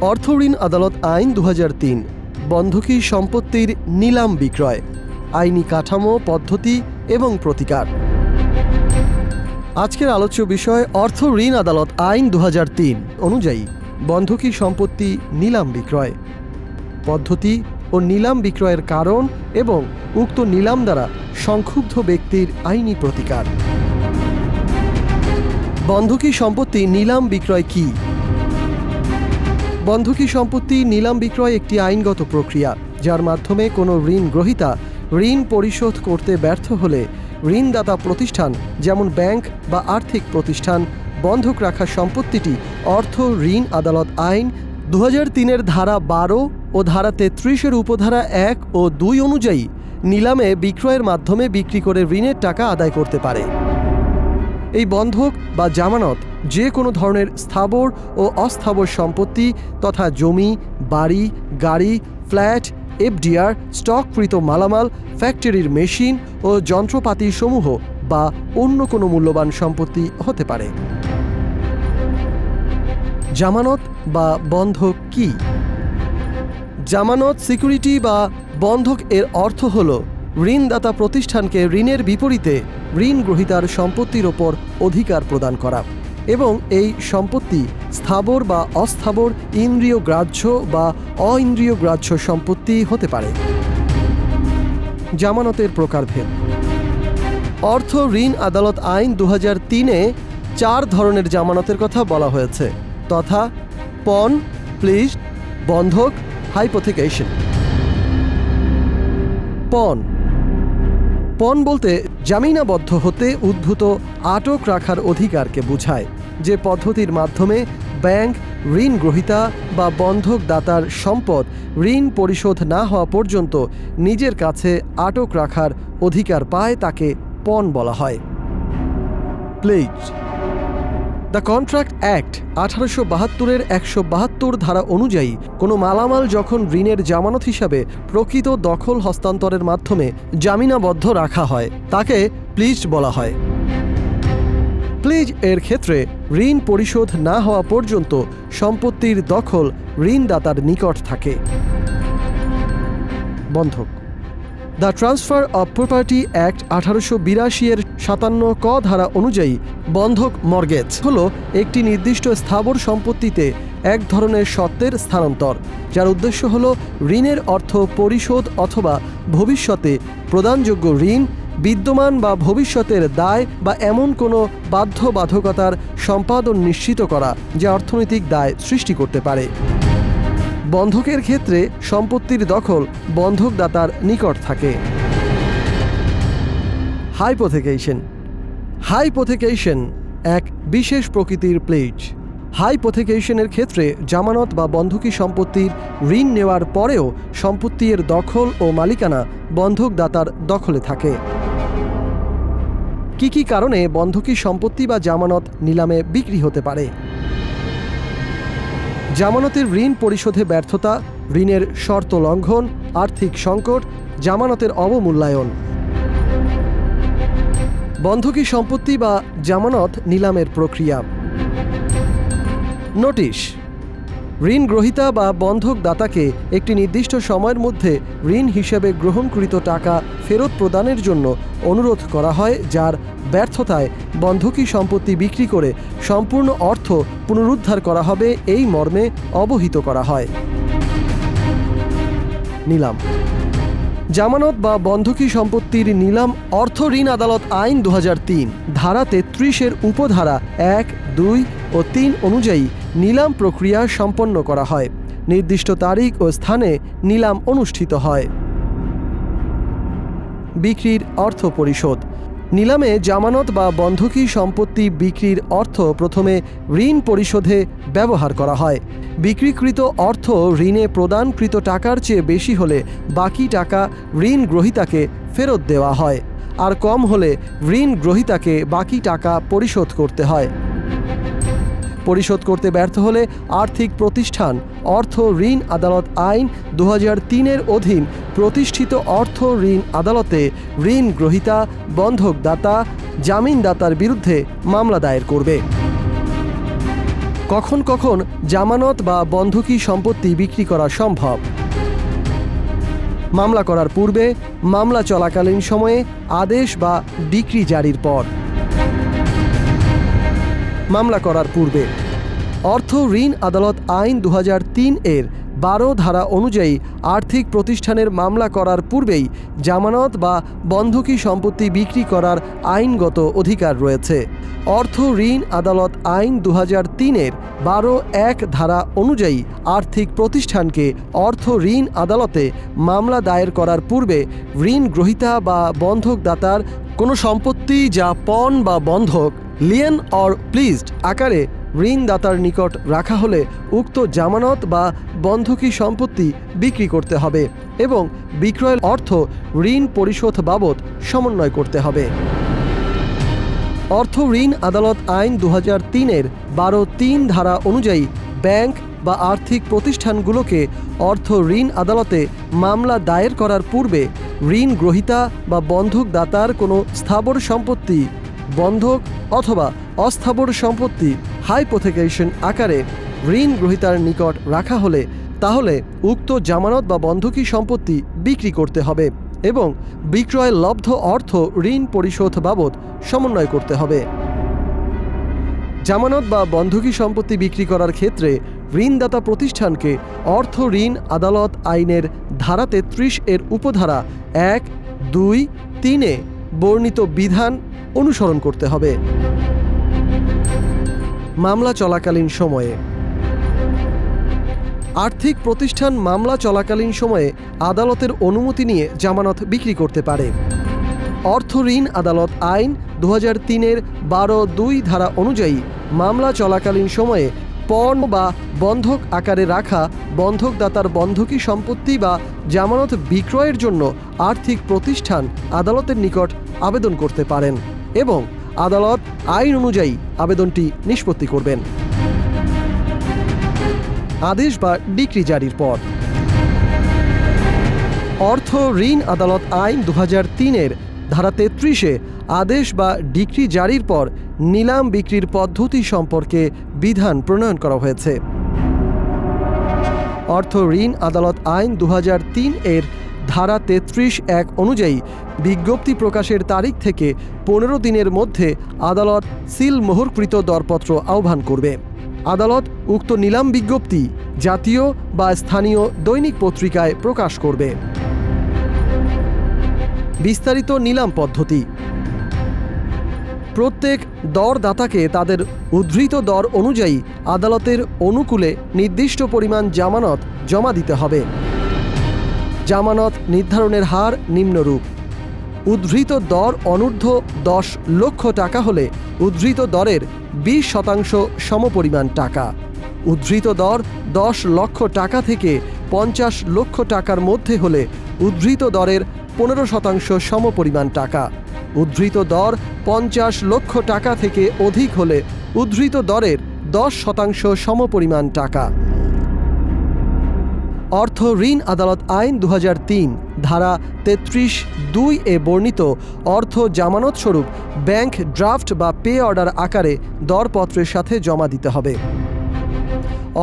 অর্থ ঋণ আদালত আইন 2003 বন্ধকি সম্পত্তির নিলাম বিক্রয়, আইনি কাঠামো, পদ্ধতি এবং প্রতিকার। আজকের আলোচ্য বিষয় অর্থ ঋণ আদালত আইন 2003 অনুযায়ী বন্ধকি সম্পত্তি নিলাম বিক্রয়, পদ্ধতি ও নিলাম বিক্রয়ের কারণ এবং উক্ত নিলাম দ্বারা সংক্ষুব্ধ ব্যক্তির আইনি প্রতিকার। বন্ধকি সম্পত্তি নিলাম বিক্রয় কি? বন্ধকি সম্পত্তি নিলাম বিক্রয় একটি আইনগত প্রক্রিয়া যার মাধ্যমে কোনো ঋণ গ্রহীতা ঋণ পরিশোধ করতে ব্যর্থ হলে ঋণদাতা প্রতিষ্ঠান যেমন ব্যাংক বা আর্থিক প্রতিষ্ঠান বন্ধক রাখা সম্পত্তিটি অর্থ ঋণ আদালত আইন 2003-এর ধারা 12 ও ধারা 33-এর উপধারা 1 ও 2 অনুযায়ী নিলামে বিক্রয়ের মাধ্যমে বিক্রি করে ঋণের টাকা আদায় করতে পারে। এই বন্ধক বা জামানত যে কোনো ধরনের স্থাবর ও অস্থাবর সম্পত্তি তথা জমি, বাড়ি, গাড়ি, ফ্ল্যাট, এফডিআর, স্টককৃত মালামাল, ফ্যাক্টরির মেশিন ও যন্ত্রপাতি সমূহ বা অন্য কোনো মূল্যবান সম্পত্তি হতে পারে। জামানত বা বন্ধক কি? জামানত, সিকিউরিটি বা বন্ধক এর অর্থ হল ঋণদাতা প্রতিষ্ঠানকে ঋণের বিপরীতে ঋণ গ্রহীতার সম্পত্তির ওপর অধিকার প্রদান করা এবং এই সম্পত্তি স্থাবর বা অস্থাবর, ইন্দ্রিয় গ্রাহ্য বা অইন্দ্রিয় গ্রাহ্য সম্পত্তি হতে পারে। জামানতের প্রকারভেদ। অর্থ ঋণ আদালত আইন 2003-এ 4 ধরনের জামানতের কথা বলা হয়েছে, তথা পণ, প্লিজ, বন্ধক, হাইপোথিকেশন। পণ বলতে জামিনাবদ্ধ হতে উদ্ভূত আটক রাখার অধিকারকে বোঝায়, যে পদ্ধতির মাধ্যমে ব্যাংক ঋণ গ্রহীতা বা বন্ধক দাতার সম্পদ ঋণ পরিশোধ না হওয়া পর্যন্ত নিজের কাছে আটক রাখার অধিকার পায় তাকে পণ বলা হয়। প্লেজ। দ্য কন্ট্রাক্ট অ্যাক্ট 1872-এর 172 ধারা অনুযায়ী কোনো মালামাল যখন ঋণের জামানত হিসাবে প্রকৃত দখল হস্তান্তরের মাধ্যমে জামিনাবদ্ধ রাখা হয় তাকে প্লিজ বলা হয়। প্লিজ এর ক্ষেত্রে ঋণ পরিশোধ না হওয়া পর্যন্ত সম্পত্তির দখল ঋণদাতার নিকট থাকে। বন্ধক। The transfer of property act 1882-এর 57 ক ধারা অনুযায়ী বন্ধক মর্গেজ হল একটি নির্দিষ্ট স্থাবর সম্পত্তিতে এক ধরনের সত্ত্বের স্থানান্তর, যার উদ্দেশ্য হল ঋণের অর্থ পরিশোধ অথবা ভবিষ্যতে প্রদানযোগ্য ঋণ, বিদ্যমান বা ভবিষ্যতের দায় বা এমন কোনো বাধ্যবাধকতার সম্পাদন নিশ্চিত করা যা অর্থনৈতিক দায় সৃষ্টি করতে পারে। বন্ধকের ক্ষেত্রে সম্পত্তির দখল বন্ধকদাতার নিকট থাকে। হাইপোথিকেশন। হাইপোথিকেশন এক বিশেষ প্রকৃতির প্লেজ। হাইপোথিকেশনের ক্ষেত্রে জামানত বা বন্ধকি সম্পত্তির ঋণ নেওয়ার পরেও সম্পত্তির দখল ও মালিকানা বন্ধকদাতার দখলে থাকে। কি কারণে বন্ধকি সম্পত্তি বা জামানত নিলামে বিক্রি হতে পারে? জামানতের ঋণ পরিশোধে ব্যর্থতা, ঋণের শর্ত লঙ্ঘন, আর্থিক সংকট, জামানতের অবমূল্যায়ন। বন্ধকি সম্পত্তি বা জামানত নিলামের প্রক্রিয়া। নোটিশ। ঋণ গ্রহীতা বা বন্ধক দাতাকে একটি নির্দিষ্ট সময়ের মধ্যে ঋণ হিসেবে গ্রহণকৃত টাকা ফেরত প্রদানের জন্য অনুরোধ করা হয়, যার ব্যর্থতায় বন্ধকি সম্পত্তি বিক্রি করে সম্পূর্ণ অর্থ পুনরুদ্ধার করা হবে এই মর্মে অবহিত করা হয়। নিলাম। জামানত বা বন্ধকি সম্পত্তির নিলাম অর্থ ঋণ আদালত আইন 2003 ধারা 33-এর উপধারা 1, 2 ও 3 অনুযায়ী নিলাম প্রক্রিয়া সম্পন্ন করা হয়। নির্দিষ্ট তারিখ ও স্থানে নিলাম অনুষ্ঠিত হয়। বিক্রির অর্থ পরিশোধ। নিলামে জামানত বা বন্ধকি সম্পত্তি বিক্রির অর্থ প্রথমে ঋণ পরিশোধে ব্যবহার করা হয়। বিক্রিকৃত অর্থ ঋণে প্রদানকৃত টাকার চেয়ে বেশি হলে বাকি টাকা ঋণ গ্রহীতাকে ফেরত দেওয়া হয়, আর কম হলে ঋণ গ্রহীতাকে বাকি টাকা পরিশোধ করতে হয়। পরিশোধ করতে ব্যর্থ হলে আর্থিক প্রতিষ্ঠান অর্থ ঋণ আদালত আইন 2003-এর অধীন প্রতিষ্ঠিত অর্থ ঋণ আদালতে ঋণ গ্রহীতা, বন্ধকদাতা, জামিনদাতার বিরুদ্ধে মামলা দায়ের করবে। কখন কখন জামানত বা বন্ধকি সম্পত্তি বিক্রি করা সম্ভব? মামলা করার পূর্বে, মামলা চলাকালীন সময়ে, আদেশ বা ডিক্রি জারির পর। মামলা করার পূর্বে অর্থ ঋণ আদালত আইন 2003 এর 12 ধারা অনুযায়ী আর্থিক প্রতিষ্ঠানের মামলা করার পূর্বেই জামানত বা বন্ধকি সম্পত্তি বিক্রি করার আইনগত অধিকার রয়েছে। অর্থ ঋণ আদালত আইন 2003 এর 12(1) ধারা অনুযায়ী আর্থিক প্রতিষ্ঠানকে অর্থ ঋণ আদালতে মামলা দায়ের করার পূর্বে ঋণ গ্রহীতা বা বন্ধকদাতার কোনো সম্পত্তি যা পণ বা বন্ধক, লিয়েন অর প্লিজড আকারে ঋণদাতার নিকট রাখা হলে উক্ত জামানত বা বন্ধকি সম্পত্তি বিক্রি করতে হবে এবং বিক্রয়ের অর্থ ঋণ পরিশোধ বাবদ সমন্বয় করতে হবে। অর্থ ঋণ আদালত আইন 2003 এর 12(3) ধারা অনুযায়ী ব্যাংক বা আর্থিক প্রতিষ্ঠানগুলোকে অর্থ ঋণ আদালতে মামলা দায়ের করার পূর্বে ঋণ গ্রহীতা বা বন্ধকদাতার কোনো স্থাবর সম্পত্তি, বন্ধক অথবা অস্থাবর সম্পত্তি হাইপোথেকেশন আকারে ঋণ গ্রহীতার নিকট রাখা হলে তাহলে উক্ত জামানত বা বন্ধকি সম্পত্তি বিক্রি করতে হবে এবং বিক্রয় লব্ধ অর্থ ঋণ পরিশোধ বাবদ সমন্বয় করতে হবে। জামানত বা বন্ধকি সম্পত্তি বিক্রি করার ক্ষেত্রে ঋণদাতা প্রতিষ্ঠানকে অর্থ ঋণ আদালত আইনের ধারা 33 এর উপধারা 1, 2, 3 এ বর্ণিত বিধান অনুসরণ করতে হবে। মামলা চলাকালীন সময়ে আর্থিক প্রতিষ্ঠান মামলা চলাকালীন সময়ে আদালতের অনুমতি নিয়ে জামানত বিক্রি করতে পারে। অর্থ ঋণ আদালত আইন 2003 এর 12(2) ধারা অনুযায়ী মামলা চলাকালীন সময়ে পণ বা বন্ধক আকারে রাখা বন্ধকদাতার বন্ধকি সম্পত্তি বা জামানত বিক্রয়ের জন্য আর্থিক প্রতিষ্ঠান আদালতের নিকট আবেদন করতে পারেন এবং আদালত আইন অনুযায়ী আবেদনটি নিষ্পত্তি করবেন। আদেশ বা ডিক্রি জারির পর অর্থ ঋণ আদালত আইন 2003 এর ধারা 33 এ আদেশ বা ডিক্রি জারির পর নিলাম বিক্রির পদ্ধতি সম্পর্কে বিধান প্রণয়ন করা হয়েছে। অর্থ ঋণ আদালত আইন 2003 এর ধারা 33(1) অনুযায়ী বিজ্ঞপ্তি প্রকাশের তারিখ থেকে 15 দিনের মধ্যে আদালত সিল মোহরকৃত দরপত্র আহ্বান করবে। আদালত উক্ত নিলাম বিজ্ঞপ্তি জাতীয় বা স্থানীয় দৈনিক পত্রিকায় প্রকাশ করবে। বিস্তারিত নিলাম পদ্ধতি প্রত্যেক দরদাতাকে তাদের উদ্ধৃত দর অনুযায়ী আদালতের অনুকূলে নির্দিষ্ট পরিমাণ জামানত জমা দিতে হবে। জামানত নির্ধারণের হার নিম্নরূপ: উদ্ধৃত দর অনূর্ধ্ব 10 লক্ষ টাকা হলে উদ্ধৃত দরের 20% সমপরিমাণ টাকা। উদ্ধৃত দর 10 লক্ষ টাকা থেকে 50 লক্ষ টাকার মধ্যে হলে উদ্ধৃত দরের 15% সমপরিমাণ টাকা। উদ্ধৃত দর 50 লক্ষ টাকা থেকে অধিক হলে উদ্ধৃত দরের 10% সমপরিমাণ টাকা। অর্থ ঋণ আদালত আইন 2003 ধারা 33(2) এ বর্ণিত অর্থ জামানত স্বরূপ ব্যাংক ড্রাফট বা পে অর্ডার আকারে দরপত্রের সাথে জমা দিতে হবে।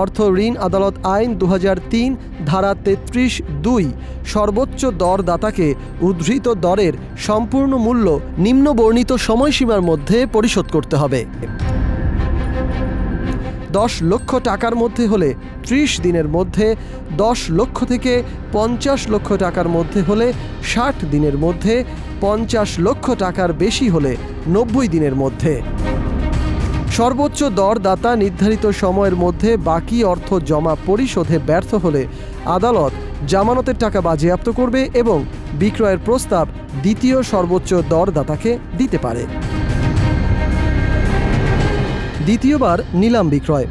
অর্থ ঋণ আদালত আইন 2003 ধারা 33(2) সর্বোচ্চ দরদাতাকে উদ্ধৃত দরের সম্পূর্ণ মূল্য নিম্ন বর্ণিত সময়সীমার মধ্যে পরিশোধ করতে হবে। 10 লক্ষ টাকার মধ্যে হলে 30 দিনের মধ্যে, 10 লক্ষ থেকে 50 লক্ষ টাকার মধ্যে হলে 60 দিনের মধ্যে, 50 লক্ষ টাকার বেশি হলে 90 দিনের মধ্যে। সর্বোচ্চ দরদাতা নির্ধারিত সময়ের মধ্যে বাকি অর্থ জমা পরিশোধে ব্যর্থ হলে আদালত জামানতের টাকা বাজেয়াপ্ত করবে এবং বিক্রয়ের প্রস্তাব দ্বিতীয় সর্বোচ্চ দরদাতাকে দিতে পারে। দ্বিতীয়বার নিলাম বিক্রয়।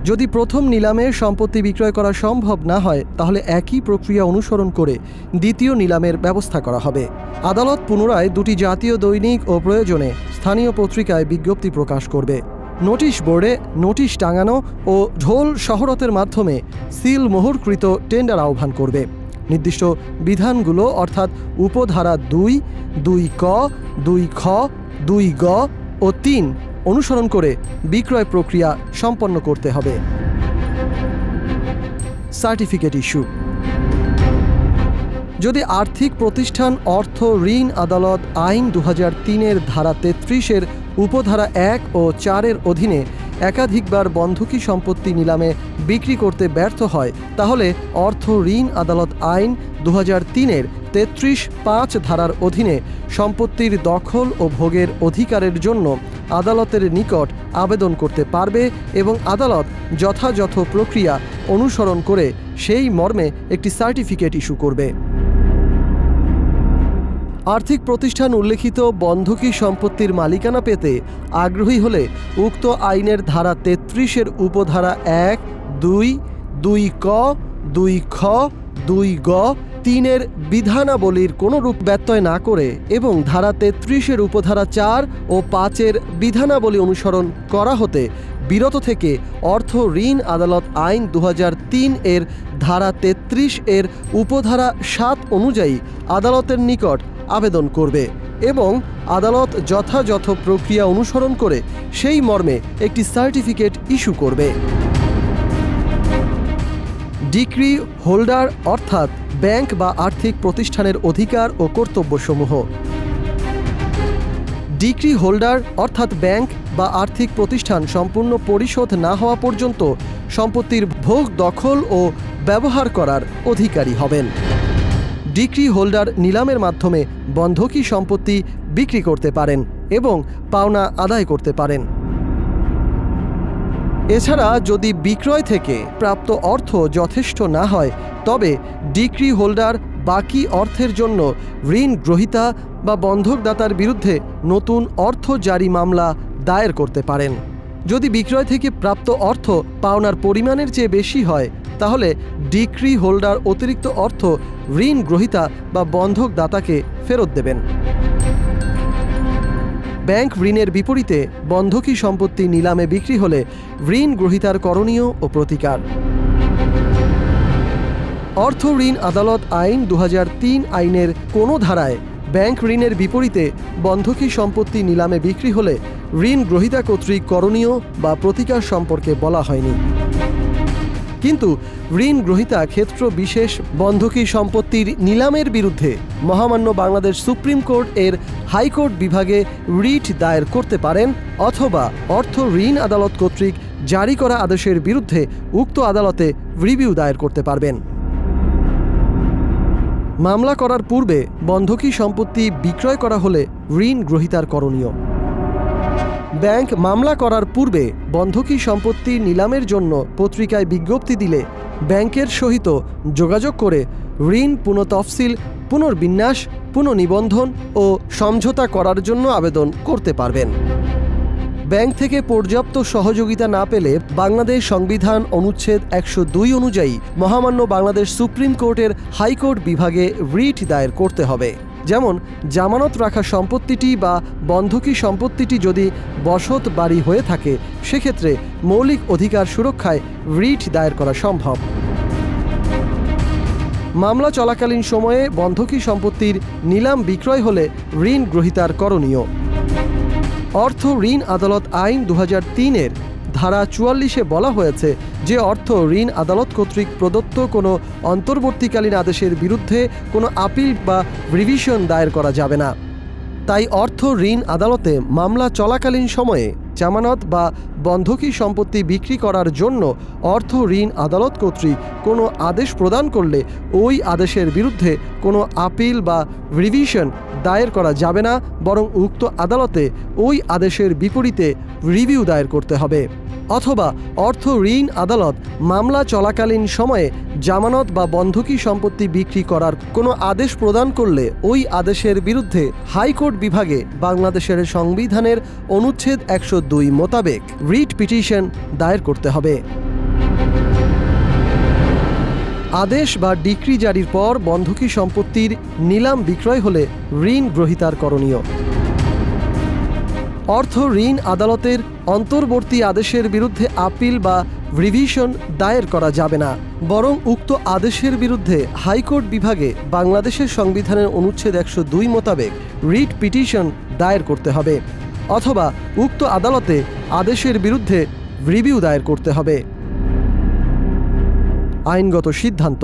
যদি প্রথম নিলামে সম্পত্তি বিক্রয় করা সম্ভব না হয় তাহলে একই প্রক্রিয়া অনুসরণ করে দ্বিতীয় নিলামের ব্যবস্থা করা হবে। আদালত পুনরায় 2টি জাতীয় দৈনিক ও প্রয়োজনে স্থানীয় পত্রিকায় বিজ্ঞপ্তি প্রকাশ করবে। নোটিশ বোর্ডে নোটিশ টাঙানো ও ঢোল শহরতের মাধ্যমে সিল মোহরকৃত টেন্ডার আহ্বান করবে। নির্দিষ্ট বিধানগুলো অর্থাৎ উপধারা 2, 2 ক, 2 খ, 2 গ ও 3 অনুসরণ করে বিক্রয় প্রক্রিয়া সম্পন্ন করতে হবে। Certificate issue. যদি আর্থিক প্রতিষ্ঠান অর্থ ঋণ আদালত আইন 2003-এর ধারা 33-এর উপধারা 1 ও 4-এর অধীনে একাধিকবার বন্ধকি সম্পত্তি নিলামে বিক্রি করতে ব্যর্থ হয়, তাহলে অর্থ ঋণ আদালত আইন 2003-এর 33(5) ধারার অধীনে সম্পত্তির দখল ও ভোগের অধিকারের জন্য আদালতের নিকট আবেদন করতে পারবে এবং আদালত যথাযথ প্রক্রিয়া অনুসরণ করে সেই মর্মে একটি সার্টিফিকেট ইস্যু করবে। আর্থিক প্রতিষ্ঠান উল্লেখিত বন্ধকি সম্পত্তির মালিকানা পেতে আগ্রহী হলে উক্ত আইনের ধারা 33-এর উপধারা 1, 2, 2 ক, 2 খ, 2 গ, 3-এর বিধানাবলীর কোনোরূপ ব্যত্যয় না করে এবং ধারা 33-এর উপধারা 4 ও 5-এর বিধানাবলী অনুসরণ করা হতে বিরত থেকে অর্থ ঋণ আদালত আইন 2003-এর ধারা 33-এর উপধারা 7 অনুযায়ী আদালতের নিকট আবেদন করবে এবং আদালত যথাযথ প্রক্রিয়া অনুসরণ করে সেই মর্মে একটি সার্টিফিকেট ইস্যু করবে। ডিক্রি হোল্ডার অর্থাৎ ব্যাংক বা আর্থিক প্রতিষ্ঠানের অধিকার ও কর্তব্যসমূহ। ডিক্রি হোল্ডার অর্থাৎ ব্যাংক বা আর্থিক প্রতিষ্ঠান সম্পূর্ণ পরিশোধ না হওয়া পর্যন্ত সম্পত্তির ভোগ দখল ও ব্যবহার করার অধিকারী হবেন। ডিক্রি হোল্ডার নিলামের মাধ্যমে বন্ধকি সম্পত্তি বিক্রি করতে পারেন এবং পাওনা আদায় করতে পারেন। এছাড়া যদি বিক্রয় থেকে প্রাপ্ত অর্থ যথেষ্ট না হয় তবে ডিক্রি হোল্ডার বাকি অর্থের জন্য ঋণ গ্রহীতা বা বন্ধকদাতার বিরুদ্ধে নতুন অর্থ জারি মামলা দায়ের করতে পারেন। যদি বিক্রয় থেকে প্রাপ্ত অর্থ পাওনার পরিমাণের চেয়ে বেশি হয় তাহলে ডিক্রি হোল্ডার অতিরিক্ত অর্থ ঋণ গ্রহীতা বা বন্ধকদাতাকে ফেরত দেবেন। ব্যাংক ঋণের বিপরীতে বন্ধকি সম্পত্তি নিলামে বিক্রি হলে ঋণ গ্রহীতার করণীয় ও প্রতিকার। অর্থ ঋণ আদালত আইন 2003 আইনের কোনো ধারায় ব্যাংক ঋণের বিপরীতে বন্ধকি সম্পত্তি নিলামে বিক্রি হলে ঋণ গ্রহীতা কর্তৃক করণীয় বা প্রতিকার সম্পর্কে বলা হয়নি। কিন্তু ঋণ গ্রহীতা ক্ষেত্র বিশেষ বন্ধকি সম্পত্তির নিলামের বিরুদ্ধে মহামান্য বাংলাদেশ সুপ্রিম কোর্ট এর হাইকোর্ট বিভাগে রিট দায়ের করতে পারেন অথবা অর্থ ঋণ আদালত কর্তৃক জারি করা আদেশের বিরুদ্ধে উক্ত আদালতে রিভিউ দায়ের করতে পারবেন। মামলা করার পূর্বে বন্ধকি সম্পত্তি বিক্রয় করা হলে ঋণ গ্রহীতার করণীয়। ব্যাংক মামলা করার পূর্বে বন্ধকি সম্পত্তি নিলামের জন্য পত্রিকায় বিজ্ঞপ্তি দিলে ব্যাংকের সহিত যোগাযোগ করে ঋণ পুনঃতফসিল, পুনর্বিন্যাস, পুনঃনিবন্ধন ও সমঝোতা করার জন্য আবেদন করতে পারবেন। ব্যাংক থেকে পর্যাপ্ত সহযোগিতা না পেলে বাংলাদেশ সংবিধান অনুচ্ছেদ 102 অনুযায়ী মহামান্য বাংলাদেশ সুপ্রিম কোর্টের হাইকোর্ট বিভাগে রিট দায়ের করতে হবে। যেমন জামানত রাখা সম্পত্তিটি বা বন্ধকি সম্পত্তিটি যদি বসত বাড়ি হয়ে থাকে সেক্ষেত্রে মৌলিক অধিকার সুরক্ষায় রিট দায়ের করা সম্ভব। মামলা চলাকালীন সময়ে বন্ধকি সম্পত্তির নিলাম বিক্রয় হলে ঋণ গ্রহীতার করণীয়। অর্থ ঋণ আদালত আইন 2003-এর ধারা 44-এ বলা হয়েছে যে অর্থ ঋণ আদালত কর্তৃক প্রদত্ত কোনো অন্তর্বর্তীকালীন আদেশের বিরুদ্ধে কোনো আপিল বা রিভিশন দায়ের করা যাবে না। তাই অর্থ ঋণ আদালতে মামলা চলাকালীন সময়ে জামানত বা বন্ধকি সম্পত্তি বিক্রি করার জন্য অর্থ ঋণ আদালত কর্তৃক কোনো আদেশ প্রদান করলে ওই আদেশের বিরুদ্ধে কোনো আপিল বা রিভিশন দায়ের করা যাবে না, বরং উক্ত আদালতে ওই আদেশের বিপরীতে রিভিউ দায়ের করতে হবে। অথবা অর্থ ঋণ আদালত মামলা চলাকালীন সময়ে জামানত বা বন্ধকি সম্পত্তি বিক্রি করার কোনো আদেশ প্রদান করলে ওই আদেশের বিরুদ্ধে হাইকোর্ট বিভাগে বাংলাদেশের সংবিধানের অনুচ্ছেদ 102 মোতাবেক রিট পিটিশন দায়ের করতে হবে। আদেশ বা ডিক্রি জারির পর বন্ধকি সম্পত্তির নিলাম বিক্রয় হলে ঋণ গ্রহীতার করণীয়। অর্থ ঋণ আদালতের অন্তর্বর্তী আদেশের বিরুদ্ধে আপিল বা রিভিশন দায়ের করা যাবে না, বরং উক্ত আদেশের বিরুদ্ধে হাইকোর্ট বিভাগে বাংলাদেশের সংবিধানের অনুচ্ছেদ 102 মোতাবেক রিট পিটিশন দায়ের করতে হবে। অথবা উক্ত আদালতে আদেশের বিরুদ্ধে রিভিউ দায়ের করতে হবে। আইনগত সিদ্ধান্ত: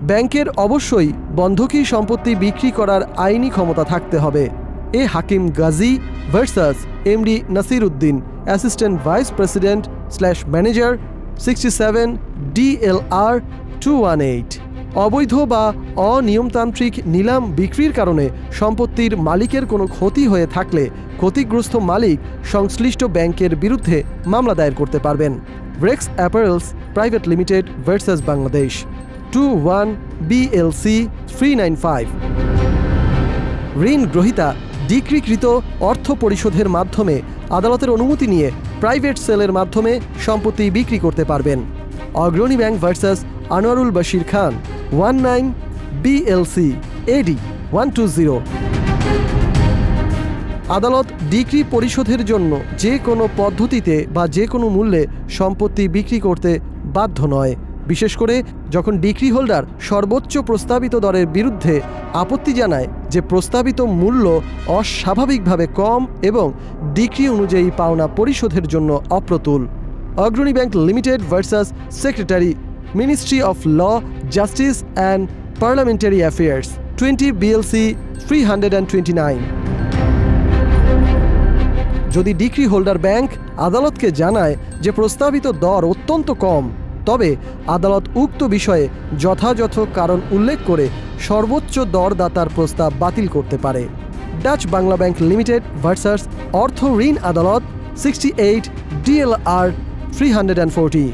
ব্যাংকের অবশ্যই বন্ধকি সম্পত্তি বিক্রি করার আইনি ক্ষমতা থাকতে হবে। A Hakim Gazi versus MD Nasir Uddin, assistant vice president / manager, 67 DLR 218। অবৈধ বা অনিয়মতান্ত্রিক নিলাম বিক্রির কারণে সম্পত্তির মালিকের কোনো ক্ষতি হয়ে থাকলে ক্ষতিগ্রস্ত মালিক সংশ্লিষ্ট ব্যাংকের বিরুদ্ধে মামলা দায়ের করতে পারবেন। Rex apparels private limited versus Bangladesh, 21 BLC 395। ঋণ গ্রহীতা ডিক্রিকৃত অর্থ পরিশোধের মাধ্যমে আদালতের অনুমতি নিয়ে প্রাইভেট সেলের মাধ্যমে সম্পত্তি বিক্রি করতে পারবেন। অগ্রণী ব্যাংক ভার্সাস আনোয়ারুল বাশির খান, 19 BLC AD 120। আদালত ডিক্রি পরিশোধের জন্য যে কোনো পদ্ধতিতে বা যে কোনো মূল্যে সম্পত্তি বিক্রি করতে বাধ্য নয়, বিশেষ করে যখন ডিক্রি হোল্ডার সর্বোচ্চ প্রস্তাবিত দরের বিরুদ্ধে আপত্তি জানায় যে প্রস্তাবিত মূল্য অস্বাভাবিকভাবে কম এবং ডিক্রি অনুযায়ী পাওনা পরিশোধের জন্য অপ্রতুল। Agrani bank limited versus secretary, ministry of law, justice and parliamentary affairs, 20 BLC 329। যদি ডিক্রি হোল্ডার ব্যাংক আদালতকে জানায় যে প্রস্তাবিত দর অত্যন্ত কম, তবে আদালত উক্ত বিষয়ে যথাযথ কারণ উল্লেখ করে সর্বোচ্চ দরদাতার প্রস্তাব বাতিল করতে পারে। Dutch Bangla bank limited versus অর্থ ঋণ আদালত, 68 DLR 340।